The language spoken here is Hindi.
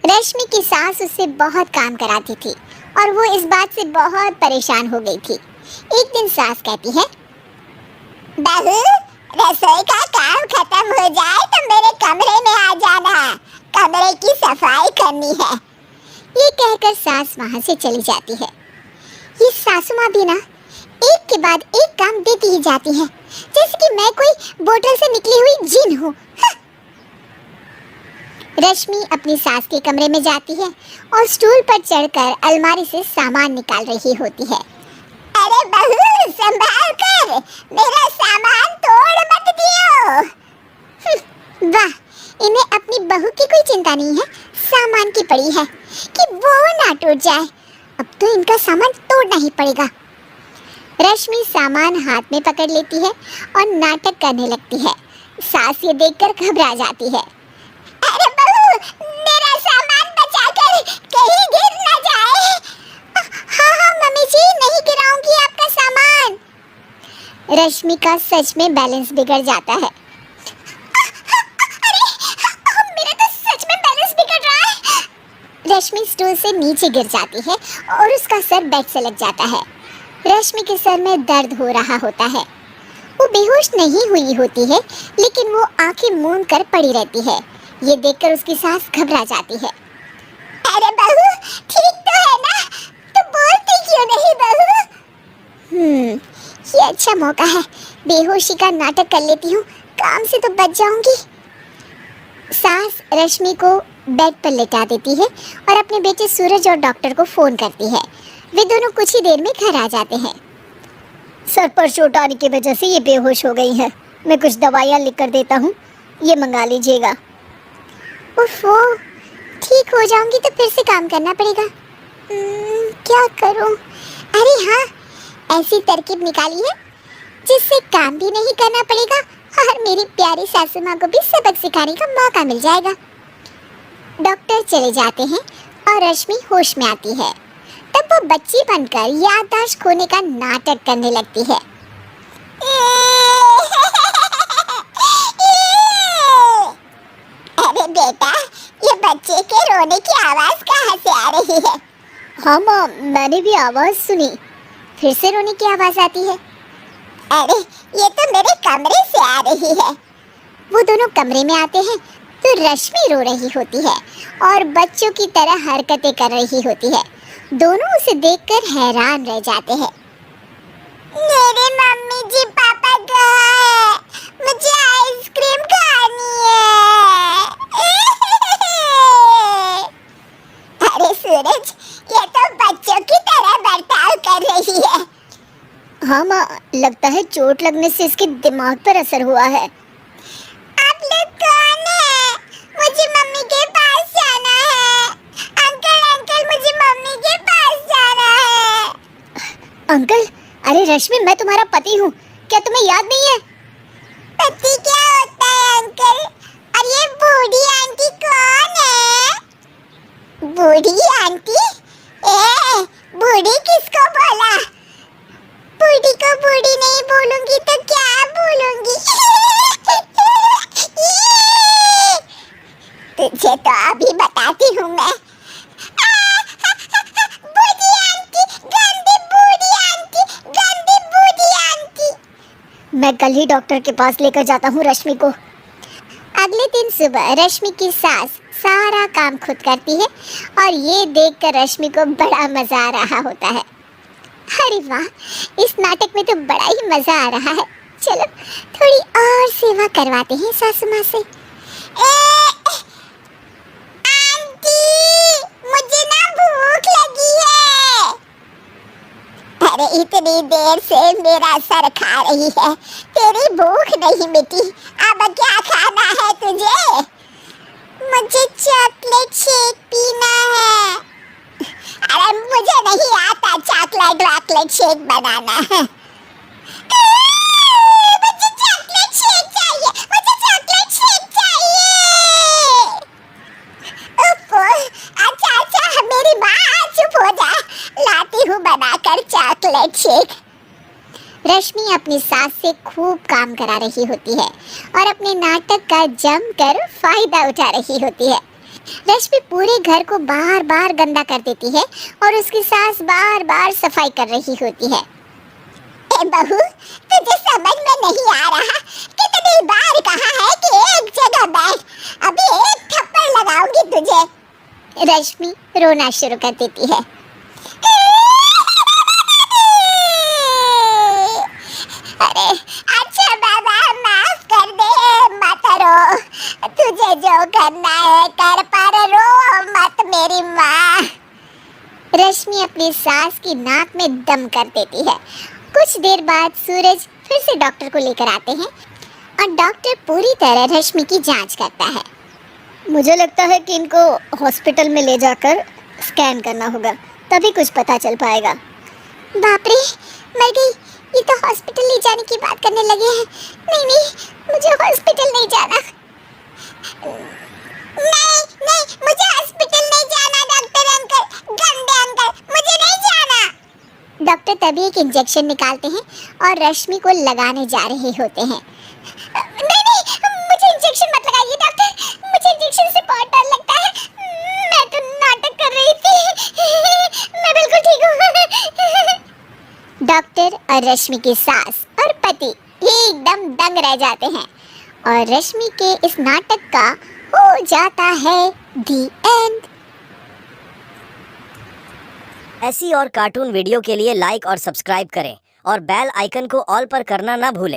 रश्मि की सास उससे बहुत काम कराती थी और वो इस बात से बहुत परेशान हो गई थी। एक दिन सास कहती है, बहू, रसोई का काम खत्म हो जाए तो मेरे कमरे में आ जाना, कमरे की सफाई करनी है। ये कहकर सास वहां से चली जाती है। ये सासू माँ भी ना एक के बाद एक काम देती ही जाती है, जैसे कि मैं कोई बोतल से निकली हुई जिन हूँ। रश्मि अपनी सास के कमरे में जाती है और स्टूल पर चढ़कर अलमारी से सामान निकाल रही होती है। अरे बहू, संभाल कर, मेरा सामान तोड़ मत दियो। वाह, इन्हें अपनी बहू की कोई चिंता नहीं है, सामान की पड़ी है कि वो ना टूट जाए। अब तो इनका सामान तोड़ना ही पड़ेगा। रश्मि सामान हाथ में पकड़ लेती है और नाटक करने लगती है। सास ये देखकर घबरा जाती है। अरे बहू, मेरा सामान बचाकर कहीं गिर ना जाए। हाँ हाँ मम्मी जी, नहीं गिराऊंगी आपका सामान। रश्मि का सच में बैलेंस बिगड़ जाता है। अरे, मेरा तो सच में बैलेंस बिगड़ रहा है। रश्मि स्टूल से नीचे गिर जाती है और उसका सर बेड से लग जाता है। रश्मि के सर में दर्द हो रहा होता है। वो बेहोश नहीं हुई होती है, लेकिन वो आंखें मूंद कर पड़ी रहती है। ये देखकर उसकी सास घबरा जाती है। अरे बहू, ठीक तो है ना? तो बोलती क्यों नहीं बहू? ये अच्छा मौका है, बेहोशी का नाटक कर लेती हूँ, काम से तो बच जाऊंगी। सास रश्मि को बेड पर लेटा देती है और अपने बेटे सूरज और डॉक्टर को फोन करती है। वे दोनों कुछ ही देर में घर आ जाते हैं। सर पर चोट आने की वजह से ये बेहोश हो गई है। मैं कुछ दवाइयाँ लिख कर देता हूँ, ये मंगा लीजिएगा। ओफो, ठीक हो जाऊंगी तो फिर से काम करना पड़ेगा। क्या करूँ? अरे हाँ, ऐसी तरकीब निकाली है जिससे काम भी नहीं करना पड़ेगा और मेरी प्यारी सासू माँ को भी सबक सिखाने का मौका मिल जाएगा। डॉक्टर चले जाते हैं और रश्मि होश में आती है। तब वो बच्ची बनकर याददाश्त खोने का नाटक करने लगती है। अरे बेटा, ये बच्चे के रोने की आवाज कहाँ से आ रही है? हाँ माँ, मैंने भी आवाज सुनी। फिर से रोने की आवाज आती है। अरे, ये तो मेरे कमरे से आ रही है। वो दोनों कमरे में आते हैं तो रश्मि रो रही होती है और बच्चों की तरह हरकतें कर रही होती है। दोनों उसे देखकर हैरान रह जाते हैं। मेरे मम्मी जी पापा कहाँ है? मुझे आइसक्रीम खानी है। अरे सूरज, ये तो बच्चों की तरह बर्ताव कर रही है। हाँ माँ, लगता है चोट लगने से इसके दिमाग पर असर हुआ है। आप लोग कौन है? मुझे मम्मी के पास जाना है। अंकल अंकल, मुझे मम्मी के पास जाना है। अंकल? अरे रश्मि, मैं तुम्हारा पति हूँ, क्या तुम्हें याद नहीं है? पति क्या होता है अंकल? और ये बूढ़ी आंटी कौन है? बूढ़ी आंटी? बूढ़ी किसको बोला? बूढ़ी को बूढ़ी नहीं बोलूंगी तो क्या बोलूंगी? तुझे तो अभी बताती हूँ मैं। बूढ़ी आंटी, गंदी बूढ़ी आंटी, गंदी बूढ़ी आंटी। मैं कल ही डॉक्टर के पास लेकर जाता हूँ रश्मि को। अगले दिन सुबह रश्मि की सास सारा काम खुद करती है और ये देखकर रश्मि को बड़ा मजा आ रहा होता है। अरे वाह, इस नाटक में तो बड़ा ही मजा आ रहा है। चलो थोड़ी और सेवा करवाते हैं सासू माँ से। आंटी, मुझे ना भूख लगी है। अरे इतनी देर से मेरा सर खा रही है, तेरी भूख नहीं मिटी। अब क्या खाना है तुझे? मुझे चॉकलेट शेक पीना है। अरे मुझे नहीं आता चॉकलेट शेक बनाना है। मुझे चॉकलेट शेक चाहिए, मुझे चॉकलेट शेक चाहिए। अच्छा, मेरी माँ चुप हो जा, लाती हूँ बनाकर चॉकलेट शेक। रश्मि अपनी सास से खूब काम करा रही होती है और अपने नाटक का जमकर फायदा उठा रही होती है। रश्मि पूरे घर को बार बार गंदा कर देती है और उसकी सास बार बार सफाई कर रही होती है। ए बहू, तुझे समझ में नहीं आ रहा? कितनी बार कहा है कि एक जगह बैठ, अभी एक थप्पड़ लगाऊंगी तुझे। रश्मि रोना शुरू कर देती है। अरे अच्छा बाबा, माफ कर दे, मत रो। तुझे जो करना है कर, पर रो मत मेरी माँ। रश्मि अपनी सास की नाक में दम कर देती है। कुछ देर बाद सूरज फिर से डॉक्टर को लेकर आते हैं और डॉक्टर पूरी तरह रश्मि की जांच करता है। मुझे लगता है कि इनको हॉस्पिटल में ले जाकर स्कैन करना होगा, तभी कुछ पता चल पाएगा। बाप रे, मर गई, ये तो हॉस्पिटल ले जाने की बात करने लगे हैं। नहीं नहीं, मुझे हॉस्पिटल नहीं जाना। नहीं नहीं, मुझे हॉस्पिटल नहीं जाना डॉक्टर अंकल, गंदे अंकल, मुझे नहीं जाना। डॉक्टर तभी एक इंजेक्शन निकालते हैं और रश्मि को लगाने जा रहे होते हैं। नहीं नहीं, मुझे इंजेक्शन मत लगाइए डॉक्टर, मुझे इंजेक्शन से बहुत डर लगता है। मैं तो नाटक कर रही थी, मैं बिल्कुल ठीक हूँ। डॉक्टर और रश्मि की सास और पति एकदम दंग रह जाते हैं और रश्मि के इस नाटक का हो जाता है दी एंड। ऐसी और कार्टून वीडियो के लिए लाइक और सब्सक्राइब करें और बेल आइकन को ऑल पर करना ना भूलें।